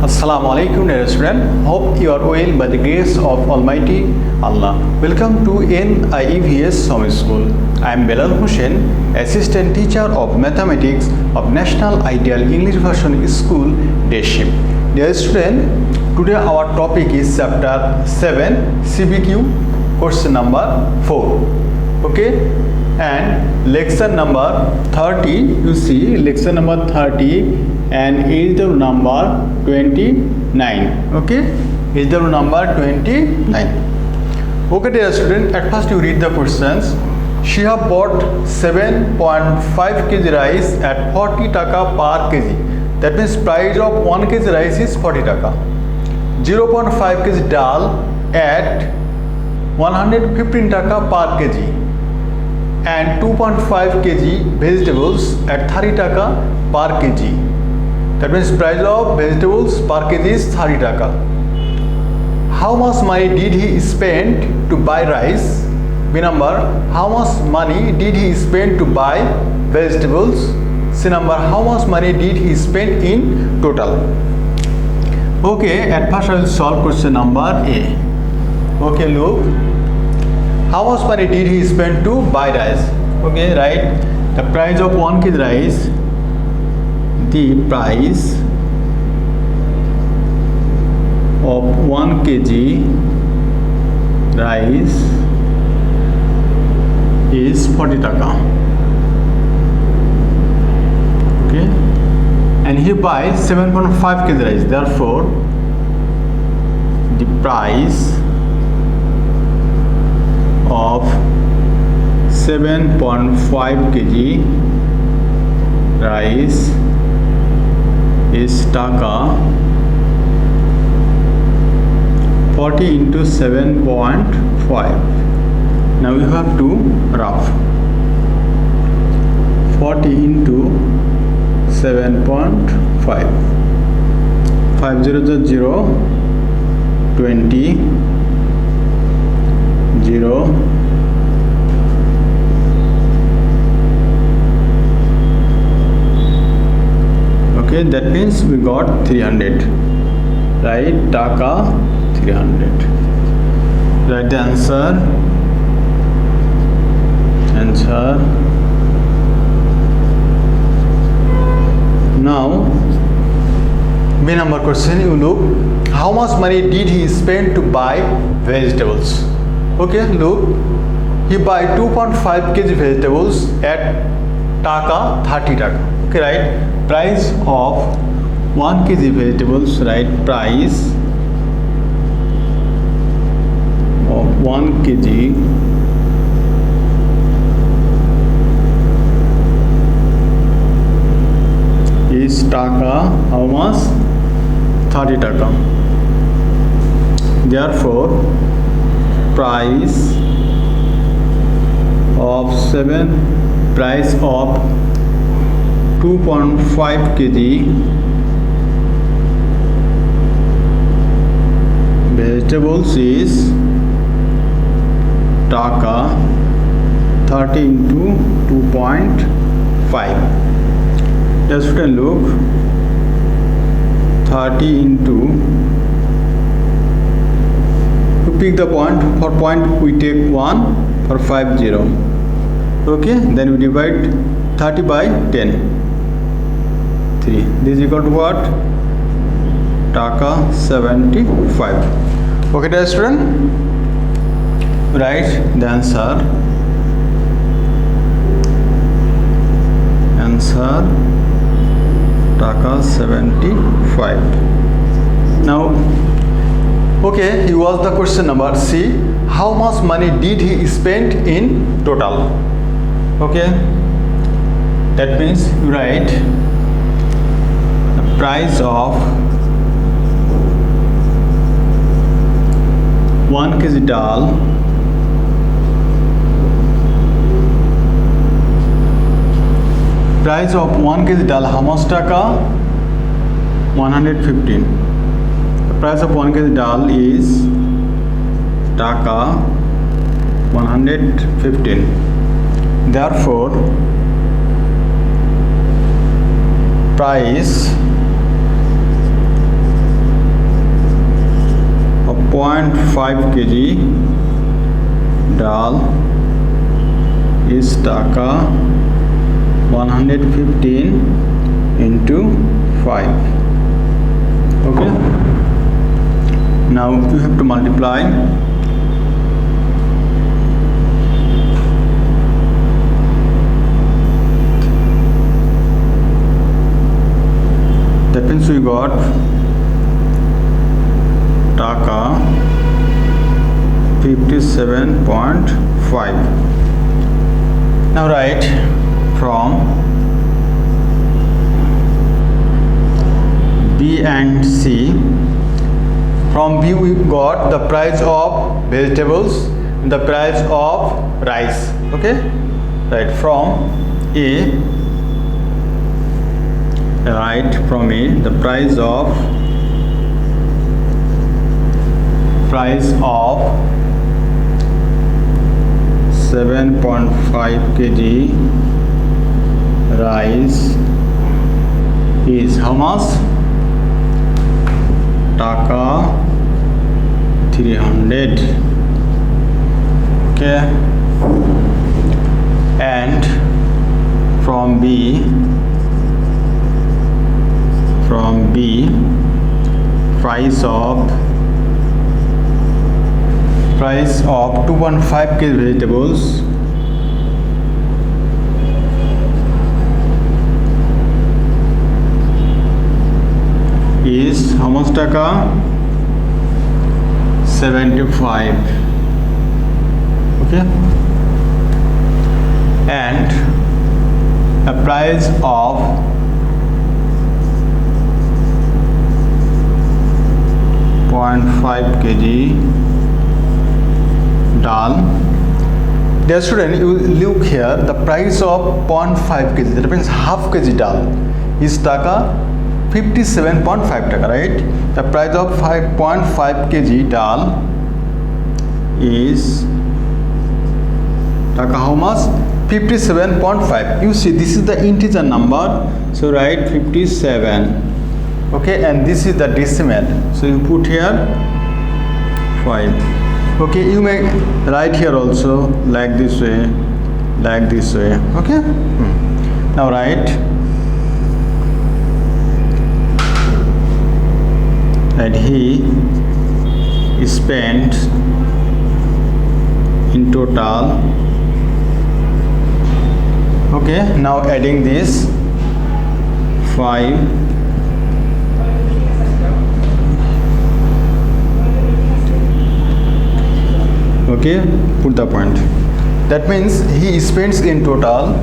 Assalamu alaikum dear student. Hope you are well by the grace of Almighty Allah. Welcome to NIEVS Home School. I am Belal Hossain, Assistant Teacher of Mathematics of National Ideal English Version School, Deship. Dear student, today our topic is Chapter 7, CBQ, question number 4. Okay, and lesson number 30. You see, lesson number 30 and H.W. number 29. Okay, H.W. number 29. Okay, dear student, at first you read the questions. She have bought 7.5 kg rice at 40 taka per kg. That means price of 1 kg rice is 40 taka. 0.5 kg dal at 115 taka per kg. And 2.5 kg vegetables at 30 taka per kg. That means price of vegetables per kg is 30 taka. How much money did he spend to buy rice? B number, how much money did he spend to buy vegetables? C number, how much money did he spend in total? Okay, at first I will solve question number A. Okay, look. How much money did he spend to buy rice? Okay, right. The price of 1 kg rice. The price of 1 kg rice is 40 taka. Okay, and he buys 7.5 kg rice. Therefore, the price of 7.5 kg rice is taka 40 into 7.5. Now you have to rough 40 into 7.5. 5 0 0 20 0 Okay, that means we got 300, right? Taka 300. Write the answer. Now, B number question, you look. How much money did he spend to buy vegetables? Okay, look. He buy 2.5 kg vegetables at taka 30 taka. Okay, right? Price of 1 kg vegetables, right? Price of 1 kg is taka, how much? 30 taka. Therefore, price of 2.5 kg vegetables is taka 30 into 2.5. Just look, 30 into, to pick the point, for point we take 1, for 5 0. Okay, then we divide 30 by 10. 3. This is equal to what? Taka 75. Okay, dear student, write the answer. Taka 75. Now, okay, here was the question number C. How much money did he spend in total? Okay, that means you write the price of 1 kg dal price of 1 kg dal, how much taka? 115. The price of 1 kg dal is taka 115. Therefore, price kg dal is taka 115 into 5. Okay, now you have to multiply. That means we got taka 57.5. Now write from B and C. From B we got the price of vegetables and the price of rice. Okay, right, from A, right, from A the price of 7.5 kg rice is how much? Taka 300. Okay, and from B price of 2.5 kg vegetables is how much taka? 75. Okay, and a price of 0.5 kg dal. Dear student, you look here, the price of 0.5 kg, that means half kg dal is taka 57.5 taka, right? The price of 5.5 kg dal is taka how much? 57.5. You see, this is the integer number, so write 57. Okay, and this is the decimal, so you put here 5. Okay, you may write here also like this way, like this way. Okay, now write that he spent in total. Okay, now adding this 5 okay, put the point. That means he spends in total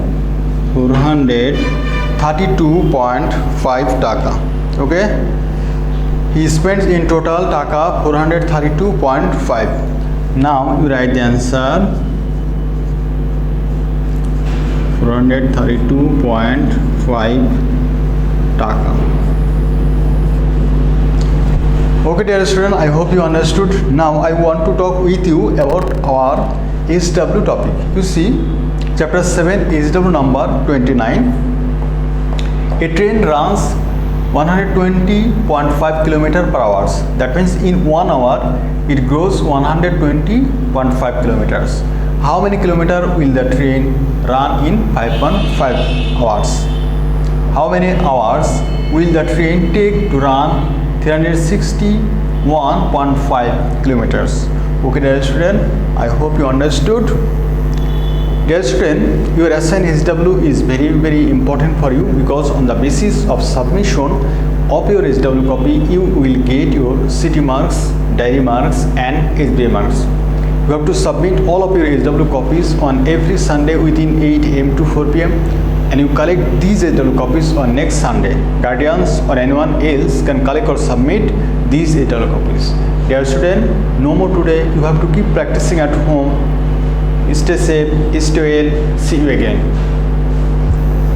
432.5 taka. Okay, he spends in total taka 432.5. Now you write the answer 432.5 taka. Okay, dear student, I hope you understood. Now I want to talk with you about our H.W. topic. You see, chapter 7, H.W. number 29. A train runs 120.5 km per hour. That means in 1 hour it goes 120.5 kilometers. How many kilometers will the train run in 5.5 hours? How many hours will the train take to run 361.5 kilometers? Okay, dear student, I hope you understood. Dear student, your assigned H.W. is very important for you, because on the basis of submission of your H.W. copy you will get your city marks, diary marks and SBA marks. You have to submit all of your H.W. copies on every Sunday within 8 AM to 4 PM, and you collect these H.W. copies on next Sunday. Guardians or anyone else can collect or submit these H.W. copies. Dear student, no more today. You have to keep practicing at home. Stay safe, stay well. See you again.